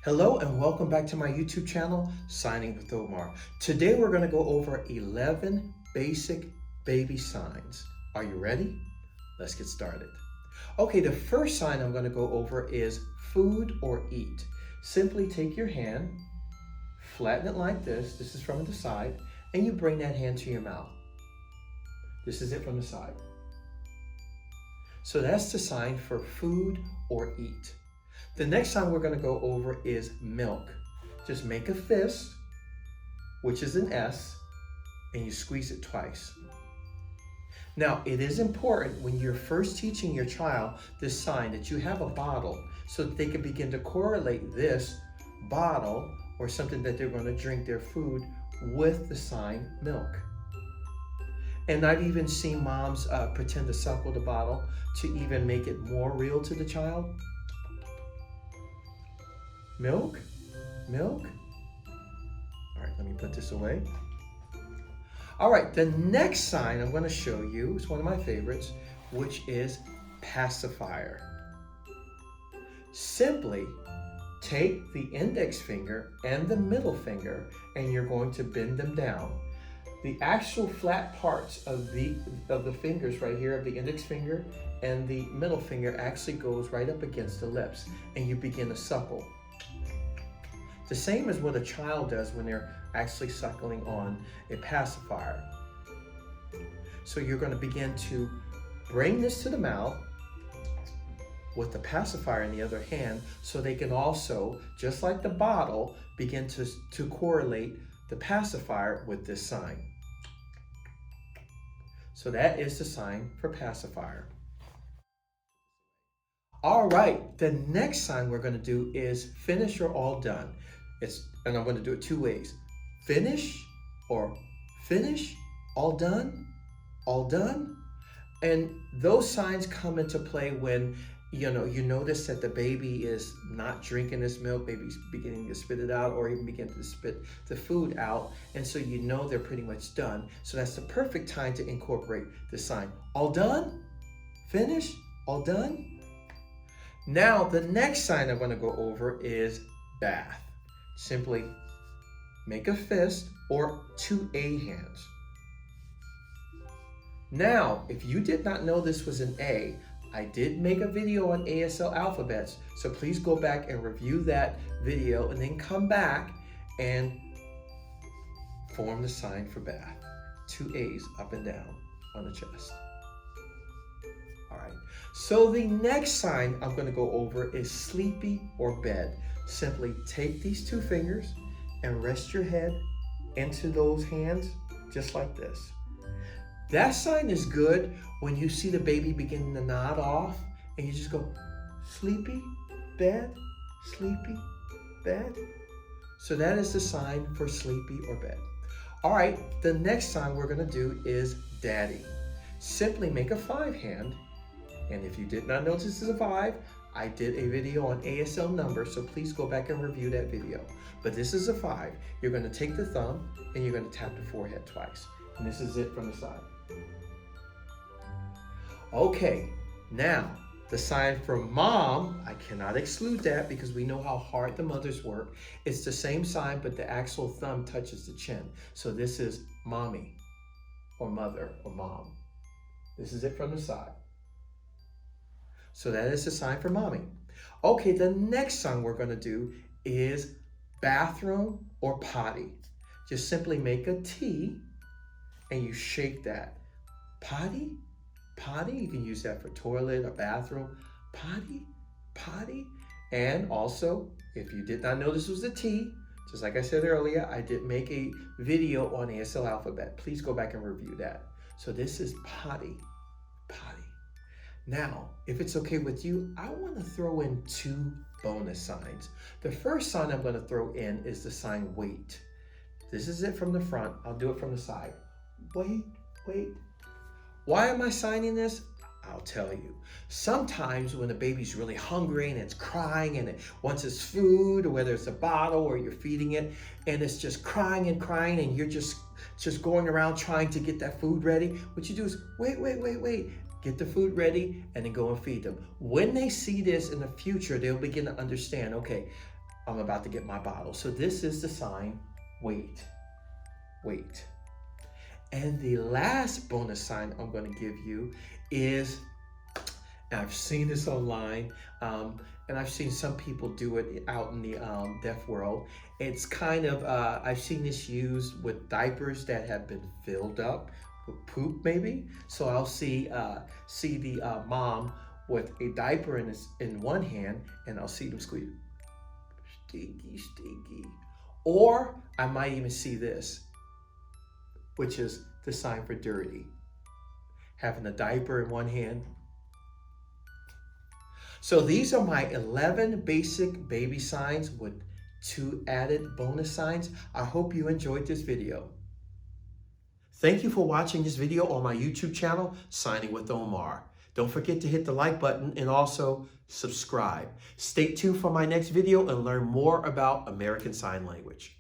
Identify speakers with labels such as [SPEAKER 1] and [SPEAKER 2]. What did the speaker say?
[SPEAKER 1] Hello and welcome back to my YouTube channel, Signing with Omar. Today we're going to go over 11 basic baby signs. Are you ready? Let's get started. Okay, the first sign I'm going to go over is food or eat. Simply take your hand, flatten it like this. This is from the side, and you bring that hand to your mouth. This is it from the side. So that's the sign for food or eat. The next sign we're going to go over is milk. Just make a fist, which is an S, and you squeeze it twice. Now, it is important when you're first teaching your child this sign that you have a bottle so that they can begin to correlate this bottle or something that they're going to drink their food with the sign milk. And I've even seen moms pretend to suckle the bottle to even make it more real to the child. Milk, milk. All right, let me put this away. All right, the next sign I'm going to show you is one of my favorites, which is pacifier. Simply take the index finger and the middle finger, and you're going to bend them down. The actual flat parts of the fingers right here, of the index finger and the middle finger, actually goes right up against the lips, and you begin to suckle. The same as what a child does when they're actually suckling on a pacifier. So you're going to begin to bring this to the mouth with the pacifier in the other hand, so they can also, just like the bottle, begin to correlate the pacifier with this sign. So that is the sign for pacifier. All right, the next sign we're going to do is finish or all done. And I'm going to do it two ways. Finish or finish, all done, all done. And those signs come into play when you notice that the baby is not drinking this milk, maybe beginning to spit it out or even begin to spit the food out. And so you know they're pretty much done. So that's the perfect time to incorporate the sign. All done, finish, all done. Now, the next sign I'm going to go over is bath. Simply make a fist or two A hands. Now, if you did not know this was an A, I did make a video on ASL alphabets, so please go back and review that video and then come back and form the sign for bath. Two A's up and down on the chest. All right, so the next sign I'm going to go over is sleepy or bed. Simply take these two fingers and rest your head into those hands just like this. That sign is good when you see the baby beginning to nod off and you just go sleepy, bed, sleepy, bed. So that is the sign for sleepy or bed. All right, the next sign we're going to do is daddy. Simply make a 5 hand. And if you did not notice this is a 5, I did a video on ASL numbers, so please go back and review that video. But this is a 5. You're going to take the thumb and you're going to tap the forehead twice. And this is it from the side. Okay, now the sign for mom, I cannot exclude that because we know how hard the mothers work. It's the same sign, but the actual thumb touches the chin. So this is mommy or mother or mom. This is it from the side. So that is the sign for mommy. Okay, the next sign we're going to do is bathroom or potty. Just simply make a T and you shake that. Potty, potty. You can use that for toilet or bathroom. Potty, potty. And also, if you did not know this was a T, just like I said earlier, I did make a video on ASL alphabet. Please go back and review that. So this is potty, potty. Now, if it's okay with you, I want to throw in 2 bonus signs. The first sign I'm going to throw in is the sign wait. This is it from the front. I'll do it from the side. Wait, wait. Why am I signing this? I'll tell you. Sometimes when the baby's really hungry and it's crying and it wants its food, or whether it's a bottle or you're feeding it, and it's just crying and you're just going around trying to get that food ready, what you do is wait, wait, wait, wait. Get the food ready and then go and feed them. When they see this in the future, they'll begin to understand, okay, I'm about to get my bottle. So this is the sign, wait, wait. And the last bonus sign I'm going to give you is, and I've seen this online, and I've seen some people do it out in the deaf world. It's kind of, I've seen this used with diapers that have been filled up with poop maybe. So I'll see the mom with a diaper in one hand, and I'll see them squeeze, stinky, stinky. Or I might even see this, which is the sign for dirty. Having a diaper in one hand. So these are my 11 basic baby signs with 2 added bonus signs. I hope you enjoyed this video. Thank you for watching this video on my YouTube channel, Signing with Omar. Don't forget to hit the like button and also subscribe. Stay tuned for my next video and learn more about American Sign Language.